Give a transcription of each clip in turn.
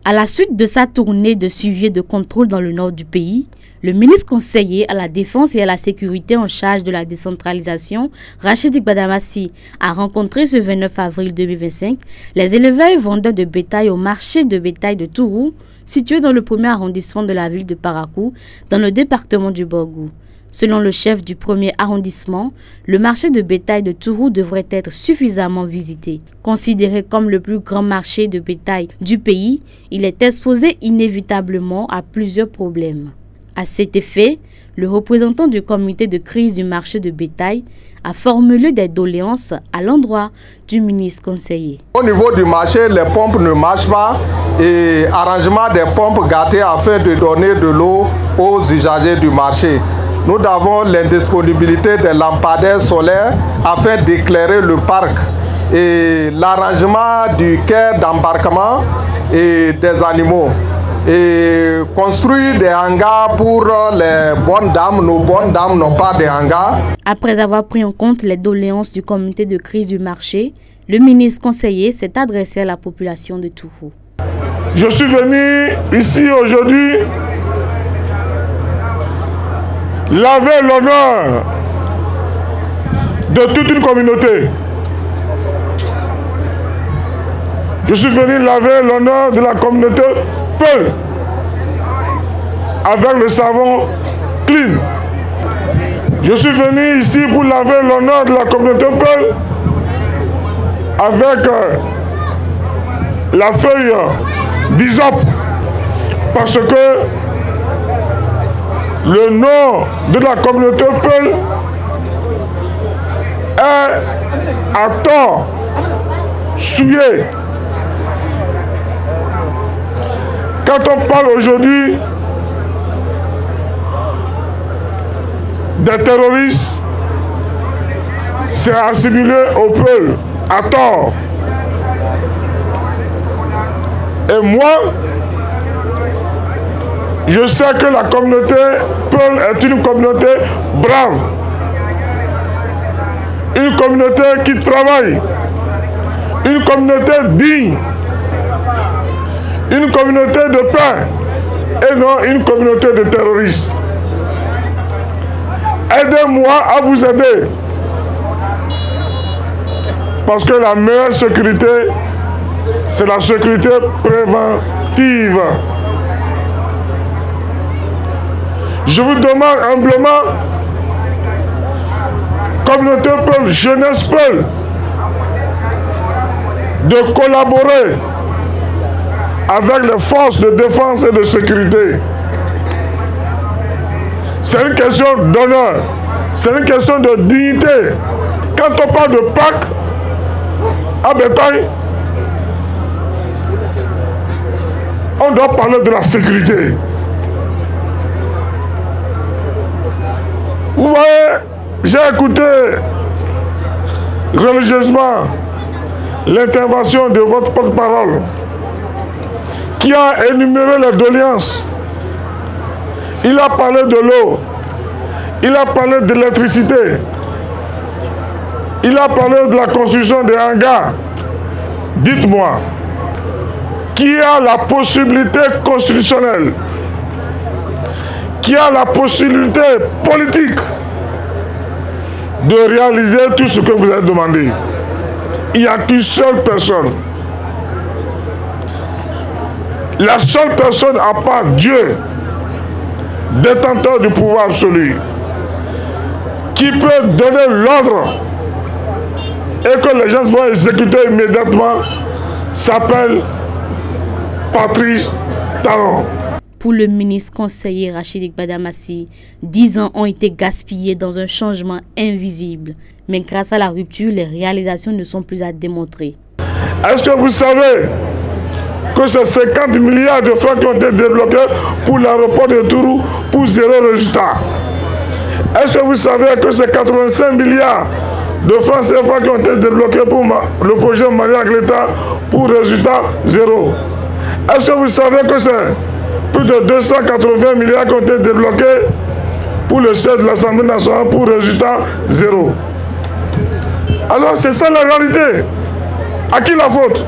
À la suite de sa tournée de suivi et de contrôle dans le nord du pays, le ministre conseiller à la Défense et à la Sécurité en charge de la décentralisation, Rachid Gbadamassi, a rencontré ce 29 avril 2025 les éleveurs et vendeurs de bétail au marché de bétail de Tourou, situé dans le premier arrondissement de la ville de Parakou, dans le département du Borgou. Selon le chef du premier arrondissement, le marché de bétail de Tourou devrait être suffisamment visité. Considéré comme le plus grand marché de bétail du pays, il est exposé inévitablement à plusieurs problèmes. À cet effet, le représentant du comité de crise du marché de bétail a formulé des doléances à l'endroit du ministre conseiller. Au niveau du marché, les pompes ne marchent pas et arrangement des pompes gâtées afin de donner de l'eau aux usagers du marché. Nous avons l'indisponibilité des lampadaires solaires afin d'éclairer le parc et l'arrangement du quai d'embarquement et des animaux. Et construire des hangars pour les bonnes dames. Nos bonnes dames n'ont pas de hangars. Après avoir pris en compte les doléances du comité de crise du marché, le ministre conseiller s'est adressé à la population de Tourou. Je suis venu ici aujourd'hui laver l'honneur de toute une communauté. Je suis venu laver l'honneur de la communauté Peul avec le savon clean. Je suis venu ici pour laver l'honneur de la communauté Peul avec la feuille d'hysope parce que le nom de la communauté Peul est à tort souillé. Quand on parle aujourd'hui des terroristes, c'est assimilé au Peul, à tort. Et moi, je sais que la communauté Peul est une communauté brave, une communauté qui travaille, une communauté digne, une communauté de paix et non une communauté de terroristes. Aidez-moi à vous aider. Parce que la meilleure sécurité, c'est la sécurité préventive. Je vous demande humblement, communauté Peul, jeunesse Peul, de collaborer avec les forces de défense et de sécurité. C'est une question d'honneur, c'est une question de dignité. Quand on parle de Pâques à bétail, on doit parler de la sécurité. Vous voyez, j'ai écouté religieusement l'intervention de votre porte-parole qui a énuméré les doléances. Il a parlé de l'eau, il a parlé de l'électricité, il a parlé de la construction des hangars. Dites-moi, qui a la possibilité constitutionnelle, qui a la possibilité politique de réaliser tout ce que vous avez demandé? Il n'y a qu'une seule personne. La seule personne à part Dieu, détenteur du pouvoir absolu, qui peut donner l'ordre et que les gens vont exécuter immédiatement, s'appelle Patrice Talon. Pour le ministre conseiller Rachid Gbadamassi, 10 ans ont été gaspillés dans un changement invisible. Mais grâce à la rupture, les réalisations ne sont plus à démontrer. Est-ce que vous savez que c'est 50 milliards de francs qui ont été débloqués pour l'aéroport de Tourou pour zéro résultat? Est-ce que vous savez que c'est 85 milliards de francs CFA qui ont été débloqués pour le projet Maria-Gleta pour résultat zéro? Est-ce que vous savez que c'est plus de 280 milliards qui ont été débloqués pour le siège de l'Assemblée nationale pour résultat zéro? Alors c'est ça la réalité. À qui la faute?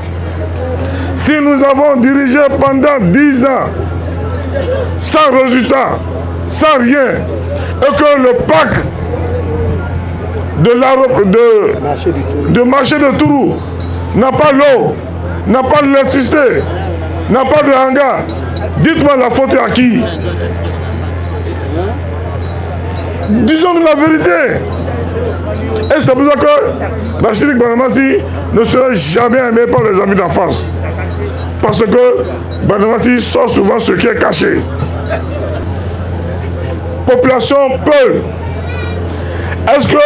Si nous avons dirigé pendant 10 ans sans résultat, sans rien, et que le parc de marché de Tourou n'a pas l'eau, n'a pas l'électricité, n'a pas de hangar, dites-moi la faute est à qui? Disons-nous la vérité. Et c'est pour ça que Rachid Gbadamassi ne sera jamais aimé par les amis d'enfance. Parce que Gbadamassi sort souvent ce qui est caché. Population Peul, est-ce que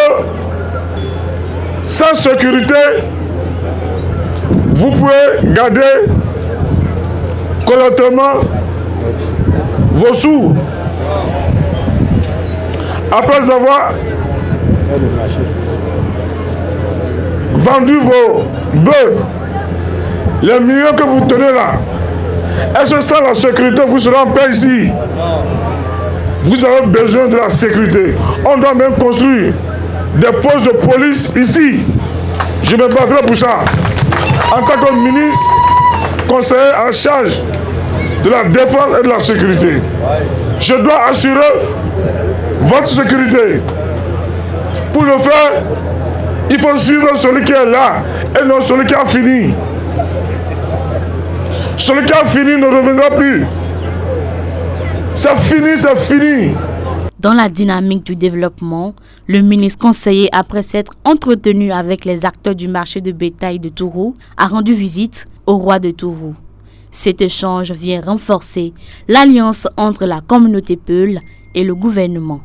sans sécurité, vous pouvez garder correctement vos sous après avoir vendu vos bœufs, les millions que vous tenez là? Est-ce que sans la sécurité, vous serez en paix ici? Vous avez besoin de la sécurité. On doit même construire des postes de police ici. Je me battrai pour ça. En tant que ministre, conseiller en charge de la défense et de la sécurité, je dois assurer votre sécurité. Pour le faire, il faut suivre celui qui est là et non celui qui a fini. Celui qui a fini ne reviendra plus. C'est fini, c'est fini. Dans la dynamique du développement, le ministre conseiller, après s'être entretenu avec les acteurs du marché de bétail de Tourou, a rendu visite au roi de Tourou. Cet échange vient renforcer l'alliance entre la communauté Peul et le gouvernement.